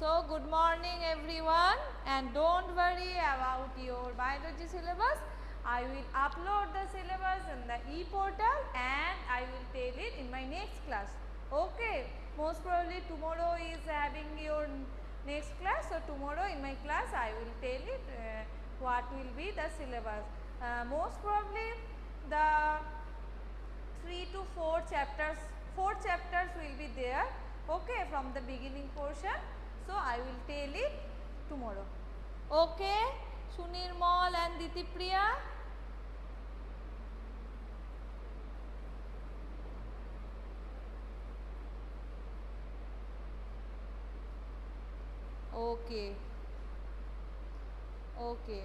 So good morning everyone, and don't worry about your biology syllabus. I will upload the syllabus in the e-portal and I will tell it in my next class. Okay, most probably tomorrow is having your next class. So tomorrow in my class I will tell it what will be the syllabus. Most probably the 3 to 4 chapters, 4 chapters will be there, okay, from the beginning portion. So I will tell it tomorrow. Okay, Sunirmal and Ditipriya. Okay. Okay.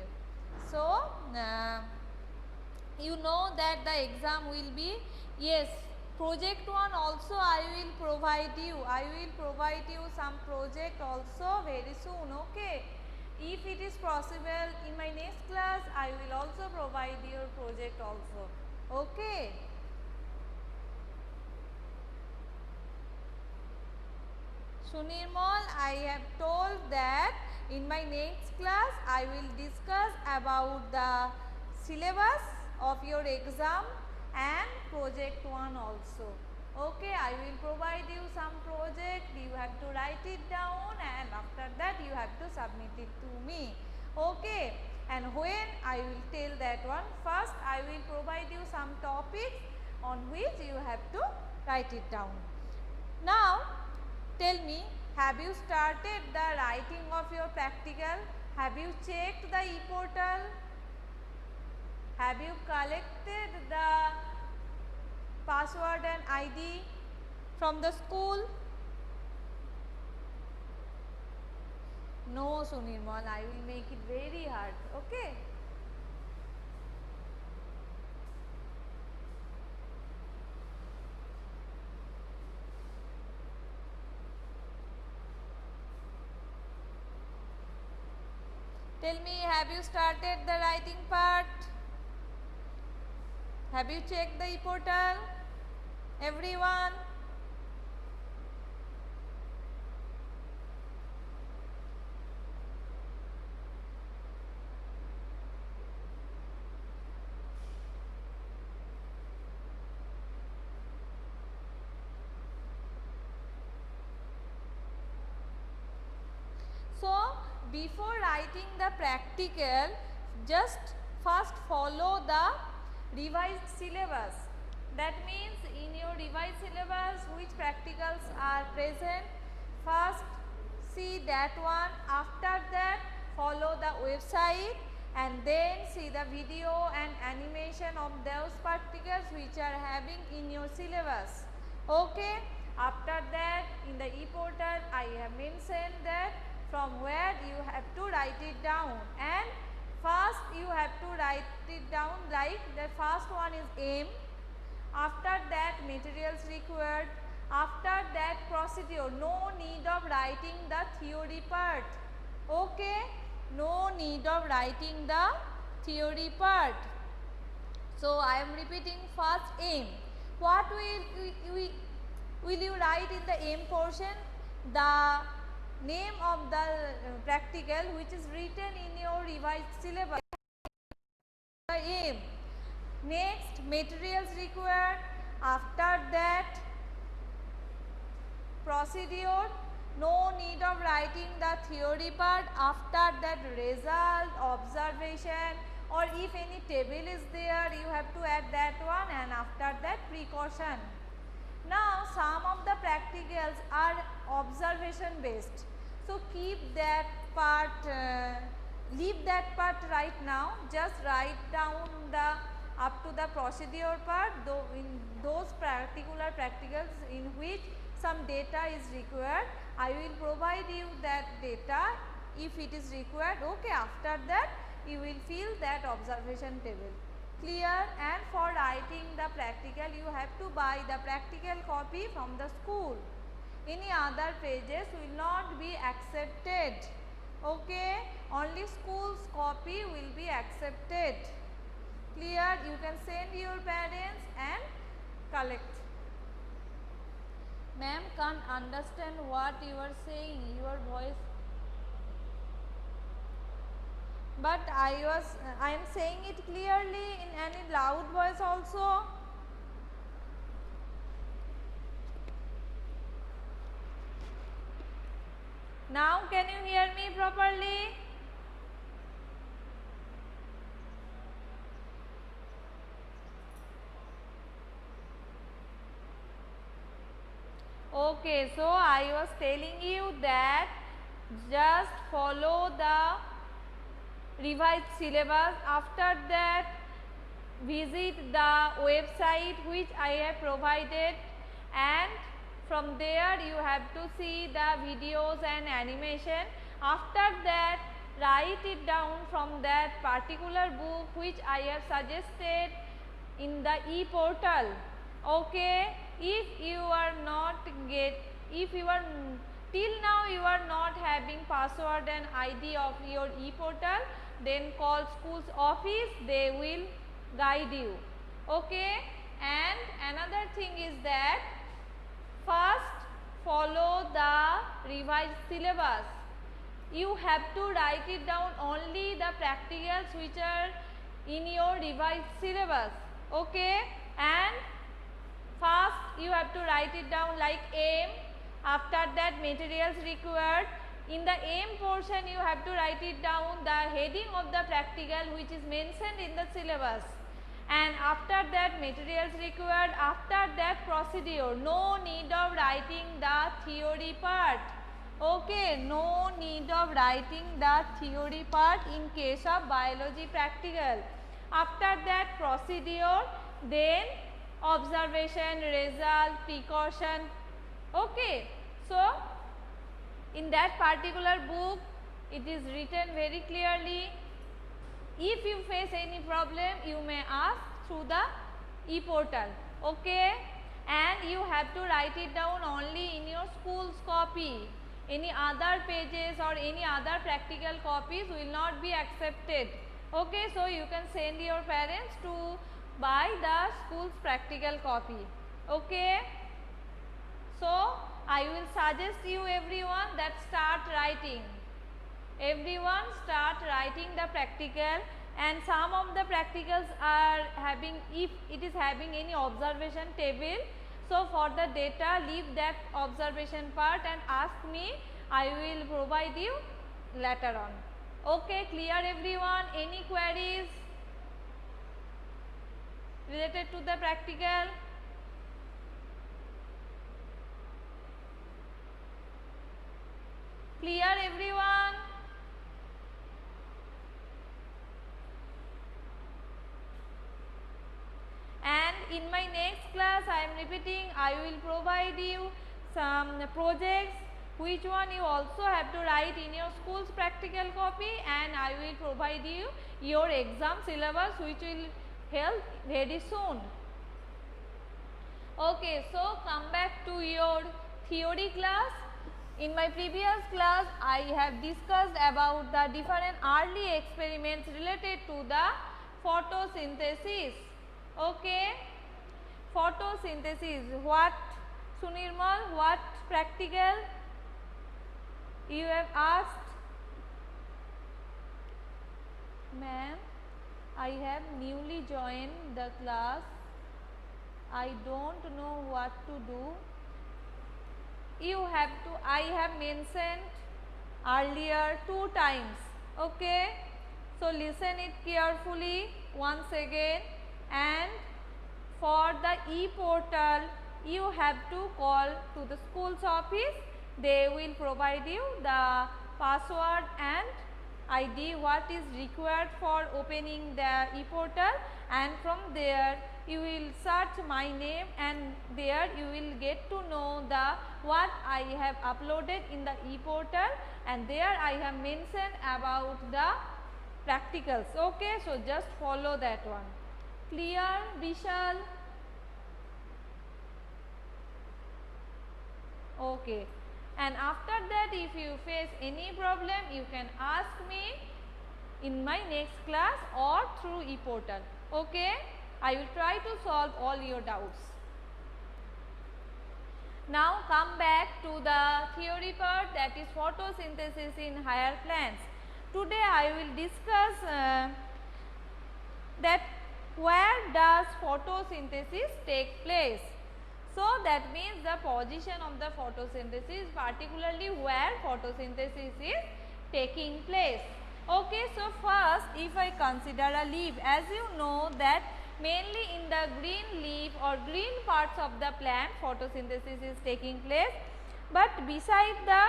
So you know that the exam will be, yes, project 1 also I will provide you. I will provide you some project also very soon. Okay. If it is possible in my next class, I will also provide your project also. Okay. Sunirmal, I have told that in my next class I will discuss about the syllabus of your exam and project 1 also. Okay, I will provide you some project, you have to write it down and after that you have to submit it to me. Okay, and when I will tell that one, first I will provide you some topics on which you have to write it down. Now, tell me, have you started the writing of your practical? Have you checked the e-portal? Have you collected the password and ID from the school? No, Sunirmal, I will make it very hard. Okay. Tell me, have you started the writing part? Have you checked the e-portal? Everyone? So, before writing the practical, just first follow the revised syllabus. That means in your revised syllabus which practicals are present, first see that one, after that follow the website and then see the video and animation of those practicals which are having in your syllabus. Okay. After that in the e-portal I have mentioned that from where you have to write it down, and first you have to write it down like the first one is aim, after that materials required, after that procedure. No need of writing the theory part. Okay, no need of writing the theory part. So I am repeating, first aim. What will you write in the aim portion? The name of the practical which is written in your revised syllabus. The aim. Next, materials required. After that, procedure. No need of writing the theory part. After that, result, observation, or if any table is there, you have to add that one, and after that, precaution. Now, some of the practicals are observation based. So, keep that part, leave that part right now. Just write down the up to the procedure part, though in those particular practicals in which some data is required, I will provide you that data if it is required. Okay, after that you will fill that observation table. Clear? And for writing the practical you have to buy the practical copy from the school. Any other pages will not be accepted. Okay, only school's copy will be accepted. Clear? You can send your parents and collect. Ma'am can't understand what you are saying. Your voice. But I am saying it clearly in any loud voice also. Now can you hear me properly? Okay, so I was telling you that just follow the revised syllabus. After that, visit the website which I have provided, and from there you have to see the videos and animation. After that, write it down from that particular book which I have suggested in the e-portal. Okay, if you are not if you are till now you are not having password and ID of your e-portal, then call school's office, they will guide you. Okay, and another thing is that first follow the revised syllabus. You have to write it down only the practicals which are in your revised syllabus. Okay, and first you have to write it down like aim. After that, materials required. In the aim portion you have to write it down the heading of the practical which is mentioned in the syllabus, and after that materials required. After that, procedure. No need of writing the theory part. Okay, no need of writing the theory part in case of biology practical. After that, procedure, then observation, result, precaution. Okay, so in that particular book it is written very clearly. If you face any problem, you may ask through the e-portal. Okay, and you have to write it down only in your school's copy. Any other pages or any other practical copies will not be accepted. Okay, so you can send your parents to buy the school's practical copy. Okay, so I will suggest you everyone that start writing. Everyone start writing the practical, and some of the practicals are having, if it is having any observation table, so for the data leave that observation part and ask me, I will provide you later on. Okay, clear everyone? Any queries related to the practical? Clear everyone? And in my next class, I am repeating, I will provide you some projects which one you also have to write in your school's practical copy, and I will provide you your exam syllabus which will help very soon. Okay, so come back to your theory class. In my previous class, I have discussed about the different early experiments related to the photosynthesis. Okay, photosynthesis. What, Sunirmal? What practical you have asked? Ma'am, I have newly joined the class. I don't know what to do. You have to, I have mentioned earlier 2 times. Okay, so listen it carefully once again, and for the e-portal you have to call to the school's office. They will provide you the password and ID what is required for opening the e-portal, and from there you will search my name, and there you will get to know the what I have uploaded in the e-portal, and there I have mentioned about the practicals. Okay, so just follow that one. Clear, Vishal? Okay, and after that if you face any problem, you can ask me in my next class or through e-portal. Okay, I will try to solve all your doubts. Now come back to the theory part, that is photosynthesis in higher plants. Today I will discuss that where does photosynthesis take place. So that means the position of the photosynthesis, particularly where photosynthesis is taking place. Okay, so first if I consider a leaf, as you know that mainly in the green leaf or green parts of the plant photosynthesis is taking place, but beside the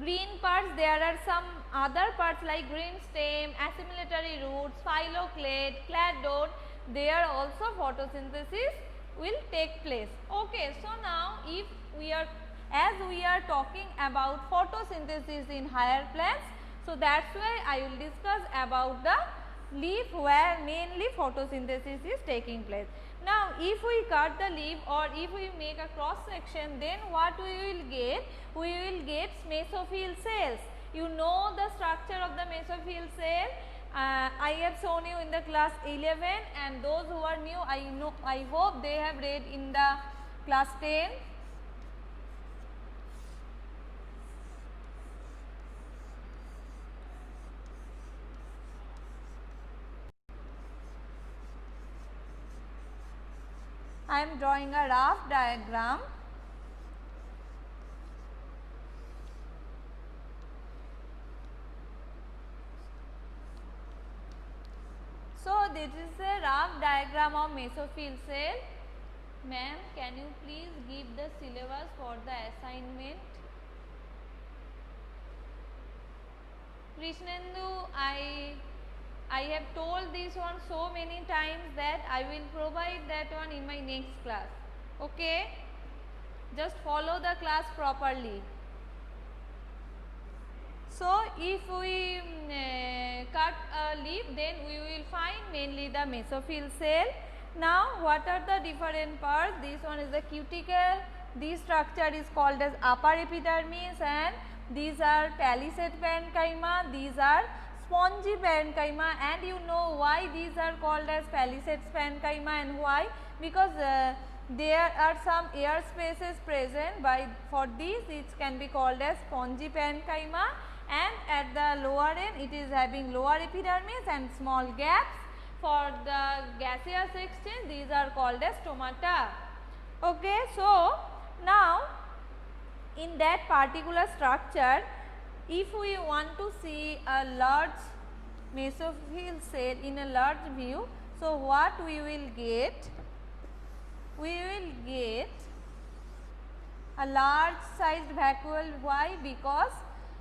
green parts there are some other parts like green stem, assimilatory roots, phylloclade, cladode, there also photosynthesis will take place. Okay, so now if we are, as we are talking about photosynthesis in higher plants, so that's why I will discuss about the leaf where mainly photosynthesis is taking place. Now if we cut the leaf or if we make a cross section, then what we will get? We will get mesophyll cells. You know the structure of the mesophyll cell. I have shown you in the class 11, and those who are new, I hope they have read in the class 10. I am drawing a rough diagram. So this is a rough diagram of mesophyll cell. Ma'am, can you please give the syllabus for the assignment? Krishnendu, I have told this one so many times that I will provide that one in my next class. Okay? Just follow the class properly. So if we cut a leaf, then we will find mainly the mesophyll cell. Now what are the different parts? This one is the cuticle, this structure is called as upper epidermis, and these are palisade parenchyma, these are spongy parenchyma. And you know why these are called as palisade parenchyma and why? Because there are some air spaces present. For this it can be called as spongy parenchyma, and at the lower end it is having lower epidermis and small gaps. For the gaseous exchange, these are called as stomata. Okay, so now in that particular structure, if we want to see a large mesophyll cell in a large view, so what we will get? We will get a large sized vacuole. Why? Because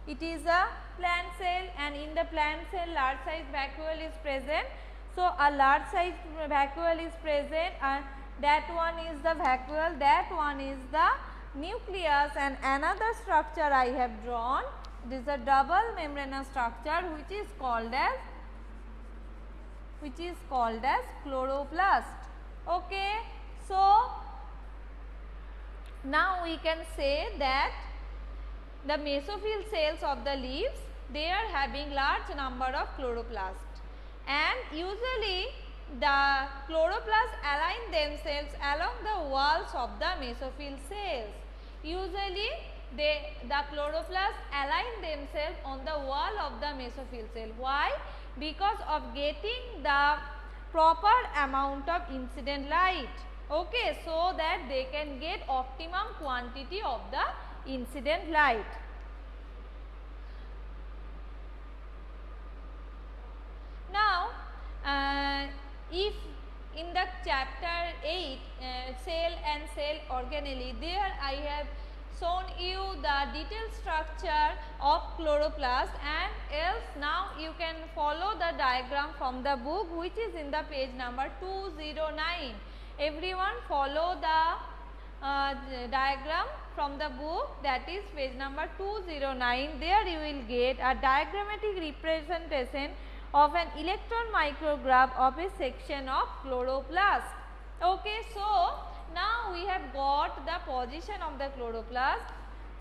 it is a plant cell, and in the plant cell large sized vacuole is present. So a large sized vacuole is present, and that one is the vacuole, that one is the nucleus. And another structure I have drawn, it is a double membranous structure which is called as chloroplast. Okay, so now we can say that the mesophyll cells of the leaves, they are having large number of chloroplasts, and usually the chloroplasts align themselves along the walls of the mesophyll cells. Usually the chloroplasts align themselves on the wall of the mesophyll cell. Why? Because of getting the proper amount of incident light. Okay, so that they can get optimum quantity of the incident light. Now if in the chapter 8 cell and cell organelle, there I have shown you the detailed structure of chloroplast, and else now you can follow the diagram from the book which is in the page number 209. Everyone follow the diagram from the book, that is page number 209. There you will get a diagrammatic representation of an electron micrograph of a section of chloroplast. Okay, so now we have got the position of the chloroplast.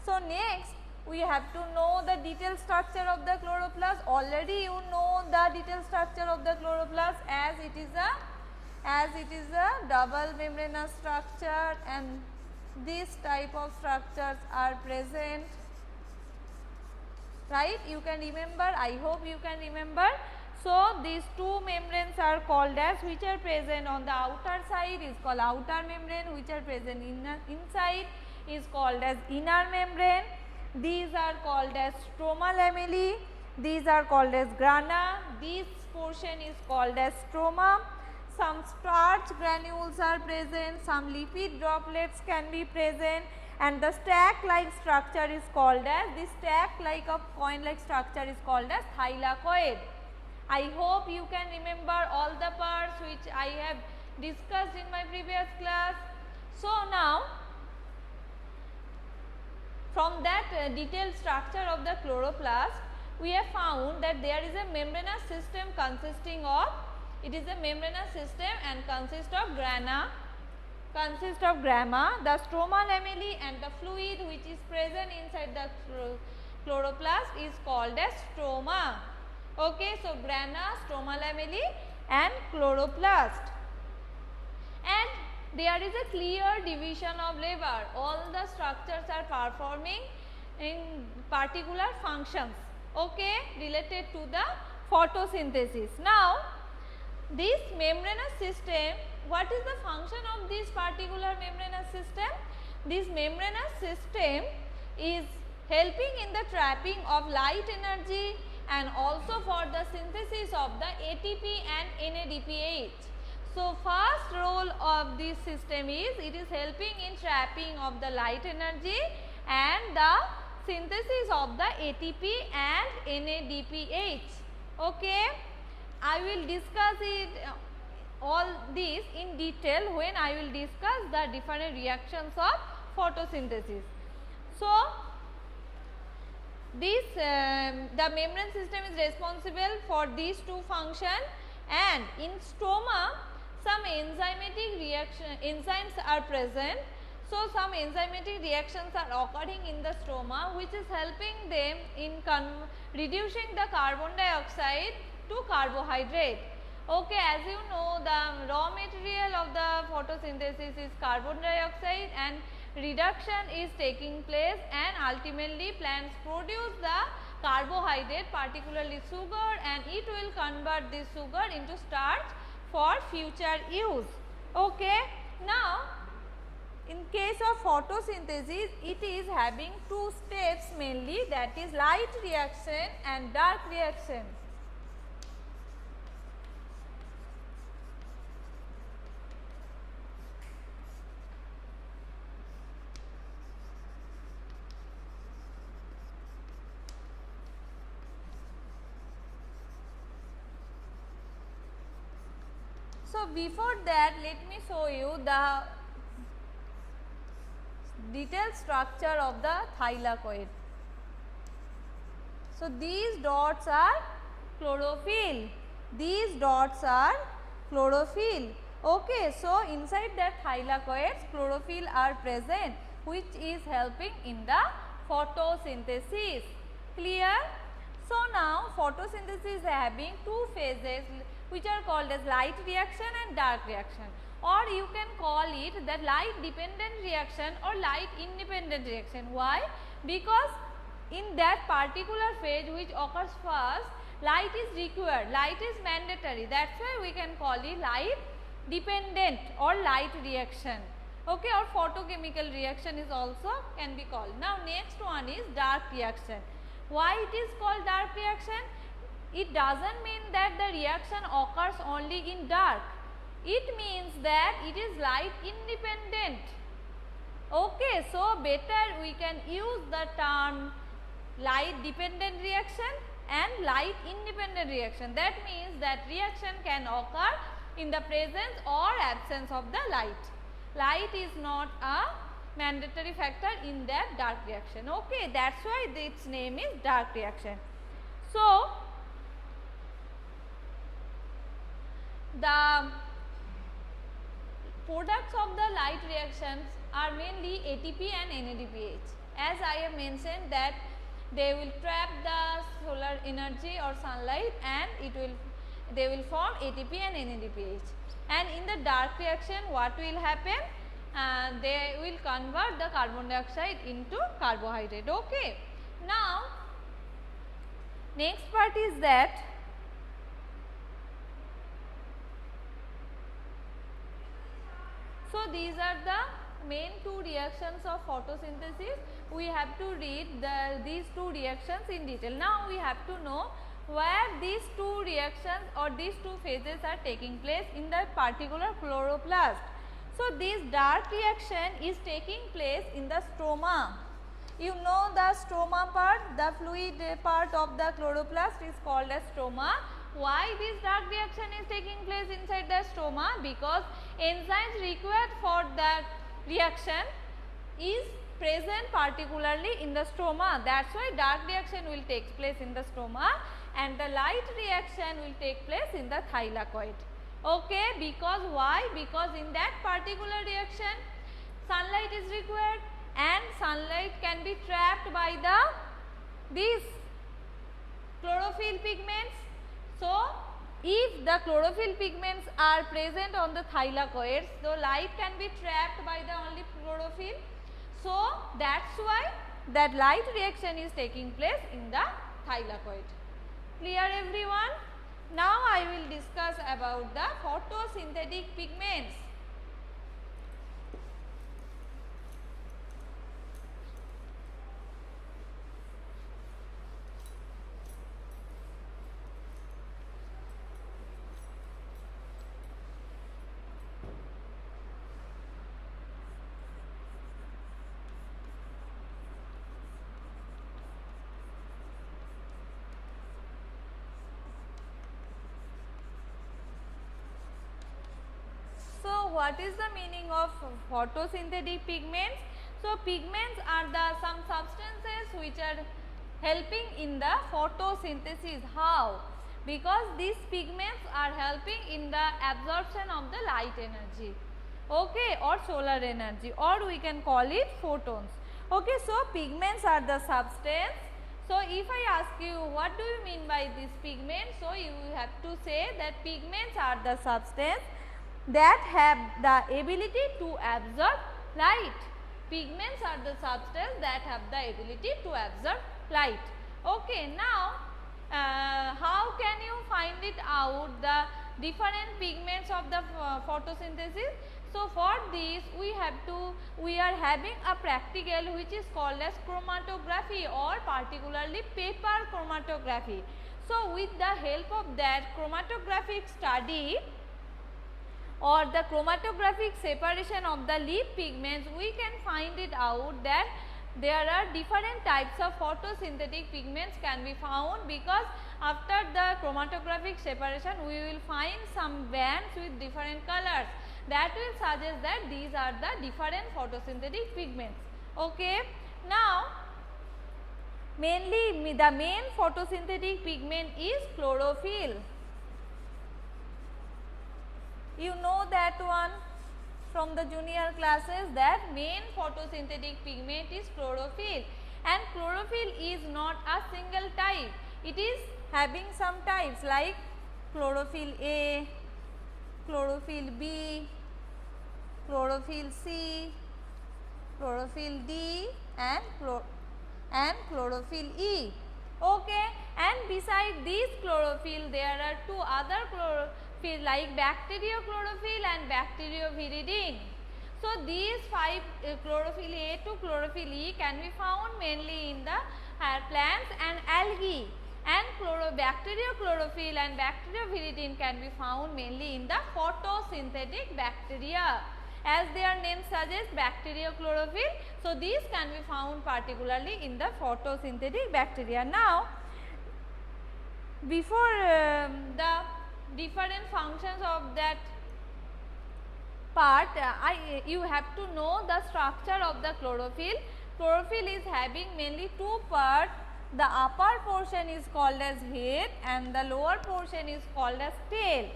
So next we have to know the detailed structure of the chloroplast. Already you know the detailed structure of the chloroplast, as it is a double membranous structure, and This type of structures are present, right? You can remember, I hope you can remember. So, these two membranes are called as, which are present on the outer side is called outer membrane, which are present inside is called as inner membrane. These are called as stroma lamellae, these are called as grana, this portion is called as stroma. Some starch granules are present, some lipid droplets can be present, and the stack like structure is called as, this stack like a coin like structure is called as thylakoid. I hope you can remember all the parts which I have discussed in my previous class. So, now from that detailed structure of the chloroplast, we have found that there is a membranous system consisting of, it is a membranous system and consists of grana, the stroma lamellae, and the fluid which is present inside the chloroplast is called as stroma. Okay, so grana, stroma lamellae and chloroplast. And there is a clear division of labor. All the structures are performing in particular functions, okay, related to the photosynthesis. Now, this membranous system, what is the function of this particular membranous system? This membranous system is helping in the trapping of light energy and also for the synthesis of the ATP and NADPH. So, first role of this system is, it is helping in trapping of the light energy and the synthesis of the ATP and NADPH. Okay. I will discuss it all this in detail when I will discuss the different reactions of photosynthesis. So, this the membrane system is responsible for these two functions, and in stroma some enzymes are present. So, some enzymatic reactions are occurring in the stroma which is helping them in reducing the carbon dioxide to carbohydrate. Okay, as you know, the raw material of the photosynthesis is carbon dioxide, and reduction is taking place, and ultimately plants produce the carbohydrate, particularly sugar, and it will convert this sugar into starch for future use. Okay. Now, in case of photosynthesis, it is having two steps mainly, that is light reaction and dark reaction. So, before that, let me show you the detailed structure of the thylakoid. So, these dots are chlorophyll, these dots are chlorophyll. Okay, so inside that thylakoids chlorophyll are present which is helping in the photosynthesis. Clear? So, now photosynthesis is having two phases which are called as light reaction and dark reaction, or you can call it the light dependent reaction or light independent reaction. Why? Because in that particular phase which occurs first, light is required, light is mandatory, that is why we can call it light dependent or light reaction, okay, or photochemical reaction is also can be called. Now, next one is dark reaction. Why it is called dark reaction? It does not mean that the reaction occurs only in dark, it means that it is light independent. Okay, so better we can use the term light dependent reaction and light independent reaction. That means that reaction can occur in the presence or absence of the light. Light is not a mandatory factor in that dark reaction. Okay, that is why its name is dark reaction. So, the products of the light reactions are mainly ATP and NADPH. As I have mentioned that they will trap the solar energy or sunlight and they will form ATP and NADPH. And in the dark reaction, what will happen? they will convert the carbon dioxide into carbohydrate. Okay. Now, next part is that so these are the main two reactions of photosynthesis. We have to read these two reactions in detail. Now, we have to know where these two reactions or these two phases are taking place in the particular chloroplast. So, this dark reaction is taking place in the stroma. You know the stroma part, the fluid part of the chloroplast is called as stroma. Why this dark reaction is taking place inside the stroma? Because enzymes required for that reaction is present particularly in the stroma. That is why dark reaction will take place in the stroma and the light reaction will take place in the thylakoid. Okay, because why? Because in that particular reaction sunlight is required and sunlight can be trapped by these chlorophyll pigments. So, if the chlorophyll pigments are present on the thylakoids, so light can be trapped by the only chlorophyll. So, that is why that light reaction is taking place in the thylakoid. Clear everyone? Now, I will discuss about the photosynthetic pigments. So, what is the meaning of photosynthetic pigments? So, pigments are some substances which are helping in the photosynthesis. How? Because these pigments are helping in the absorption of the light energy, okay, or solar energy, or we can call it photons. Okay, so pigments are the substance. So, if I ask you what do you mean by this pigment? So, you have to say that pigments are the substance that have the ability to absorb light. Pigments are the substance that have the ability to absorb light. Okay, now how can you find it out the different pigments of the photosynthesis? So, for this we are having a practical which is called as chromatography or particularly paper chromatography. So, with the help of that chromatographic study or the chromatographic separation of the leaf pigments, we can find it out that there are different types of photosynthetic pigments can be found, because after the chromatographic separation we will find some bands with different colors that will suggest that these are the different photosynthetic pigments. Okay. Now, mainly the main photosynthetic pigment is chlorophyll. You know that one from the junior classes, that main photosynthetic pigment is chlorophyll, and chlorophyll is not a single type. It is having some types like chlorophyll A, chlorophyll B, chlorophyll C, chlorophyll D and chlorophyll E. Okay. And beside these chlorophyll there are two other chlorophyll like bacteriochlorophyll and bacterioviridin. So, these five chlorophyll A to chlorophyll E can be found mainly in the plants and algae, and bacteriochlorophyll and bacterioviridin can be found mainly in the photosynthetic bacteria. As their name suggests, bacteriochlorophyll. So, these can be found particularly in the photosynthetic bacteria. Now, before the different functions of that part, you have to know the structure of the chlorophyll. Chlorophyll is having mainly two parts. The upper portion is called as head and the lower portion is called as tail.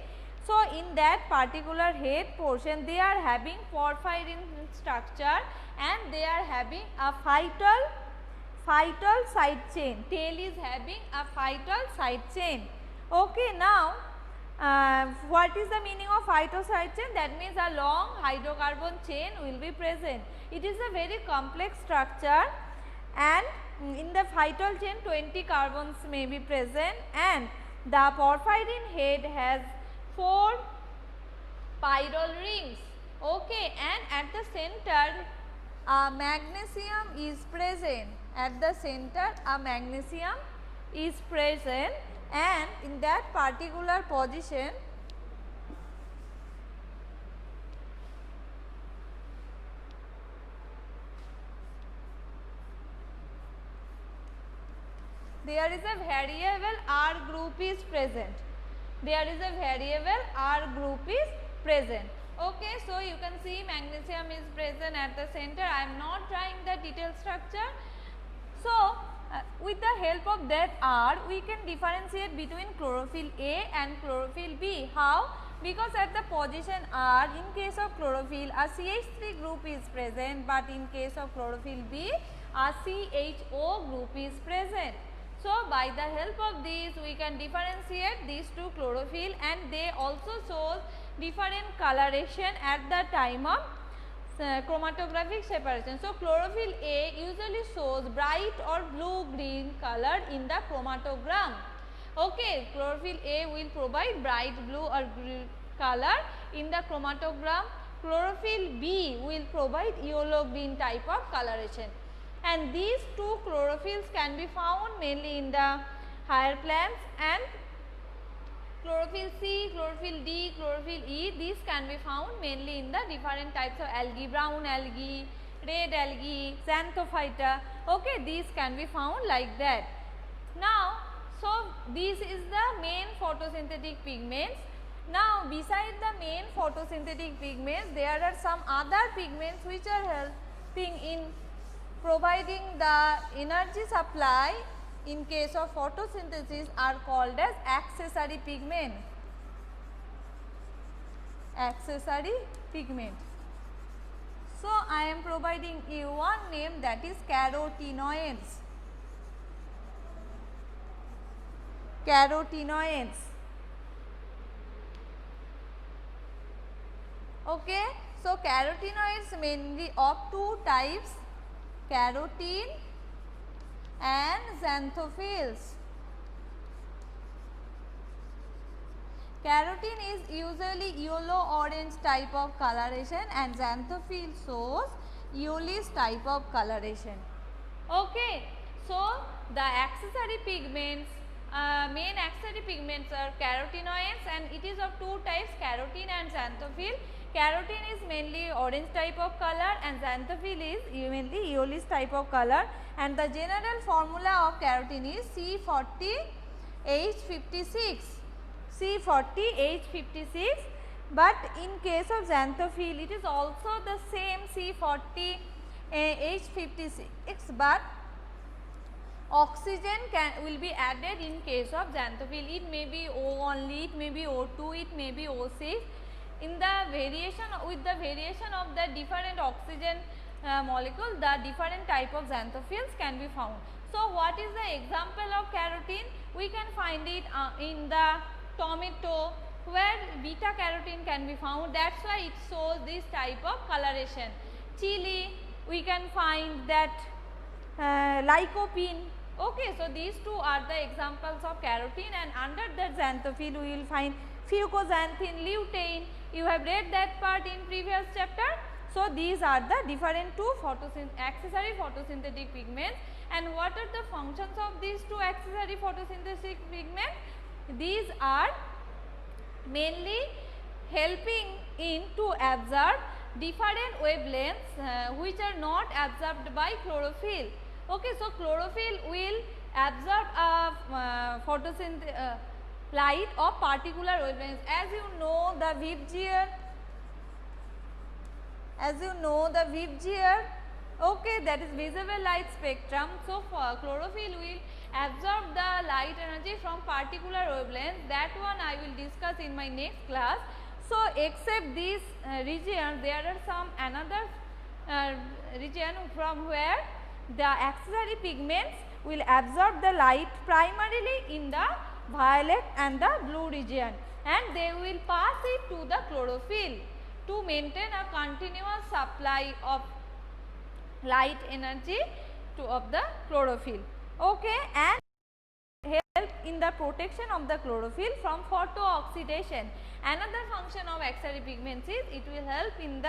So, in that particular head portion they are having porphyrin structure and they are having a phytol side chain. Tail is having a phytol side chain. Okay, now what is the meaning of phytoside chain? That means a long hydrocarbon chain will be present. It is a very complex structure, and in the phytol chain 20 carbons may be present, and the porphyrin head has 4 pyrrole rings. Okay, and at the center a magnesium is present. At the center a magnesium is present, and in that particular position there is a variable R group is present. There is a variable R group is present. Okay, so you can see magnesium is present at the center. I am not drawing the detailed structure. So, with the help of that R, we can differentiate between chlorophyll A and chlorophyll B. How? Because at the position R, in case of chlorophyll, a CH3 group is present, but in case of chlorophyll B, a CHO group is present. So, by the help of these, we can differentiate these two chlorophyll, and they also shows different coloration at the time of chromatographic separation. So, chlorophyll A usually shows bright or blue-green color in the chromatogram. Okay, chlorophyll A will provide bright blue or green color in the chromatogram. Chlorophyll B will provide yellow-green type of coloration. And these two chlorophylls can be found mainly in the higher plants, and chlorophyll C, chlorophyll D, chlorophyll E, these can be found mainly in the different types of algae, brown algae, red algae, xanthophyta. Okay, these can be found like that. Now, so this is the main photosynthetic pigments. Now, beside the main photosynthetic pigments, there are some other pigments which are helping in providing the energy supply in case of photosynthesis are called as accessory pigment. Accessory pigment. So, I am providing you one name, that is carotenoids. Carotenoids. Okay. So, carotenoids mainly of two types, carotene and xanthophylls. Carotene is usually yellow-orange type of coloration, and xanthophyll shows yellowish type of coloration. Okay. So, the accessory pigments, main accessory pigments are carotenoids, and it is of two types, carotene and xanthophyll. Carotene is mainly orange type of color, and xanthophyll is mainly yellowish type of color, and the general formula of carotene is C40H56. C40H56, but in case of xanthophyll it is also the same C40H56, but oxygen will be added in case of xanthophyll. It may be O only, it may be O2, it may be O6. In the variation, with the variation of the different oxygen molecule, the different type of xanthophylls can be found. So, what is the example of carotene? We can find it in the tomato, where beta carotene can be found. That is why it shows this type of coloration. Chili, we can find that lycopene. Okay, so these two are the examples of carotene, and under the xanthophyle we will find fucoxanthin, lutein. You have read that part in previous chapter. So, these are the different two accessory photosynthetic pigments. And what are the functions of these two accessory photosynthetic pigments? These are mainly helping in to absorb different wavelengths which are not absorbed by chlorophyll. Okay, so chlorophyll will absorb a light of particular wavelengths. As you know, the VIBGYOR, okay, that is visible light spectrum. So, chlorophyll will absorb the light energy from particular wavelengths. That one I will discuss in my next class. So, except this region, there are some another region from where the accessory pigments will absorb the light primarily in the violet and the blue region. and they will pass it to the chlorophyll to maintain a continuous supply of light energy of the chlorophyll. Okay, and help in the protection of the chlorophyll from photooxidation. Another function of axillary pigments is it will help in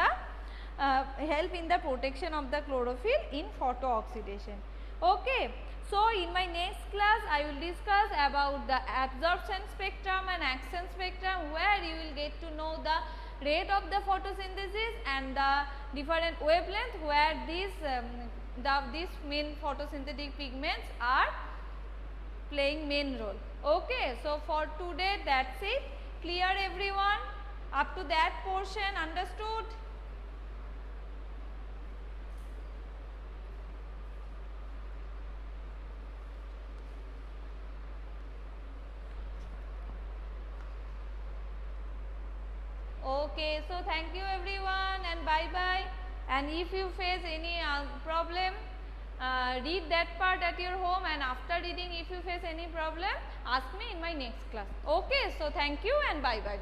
the protection of the chlorophyll in photooxidation. Okay. So, in my next class I will discuss about the absorption spectrum and action spectrum, where you will get to know the rate of the photosynthesis and the different wavelength where these main photosynthetic pigments are playing main role. Okay, so for today that's it. Clear everyone? Up to that portion, understood? Okay, so thank you everyone and bye bye. And if you face any problem, read that part at your home, and after reading, if you face any problem, ask me in my next class. Okay, so thank you and bye bye.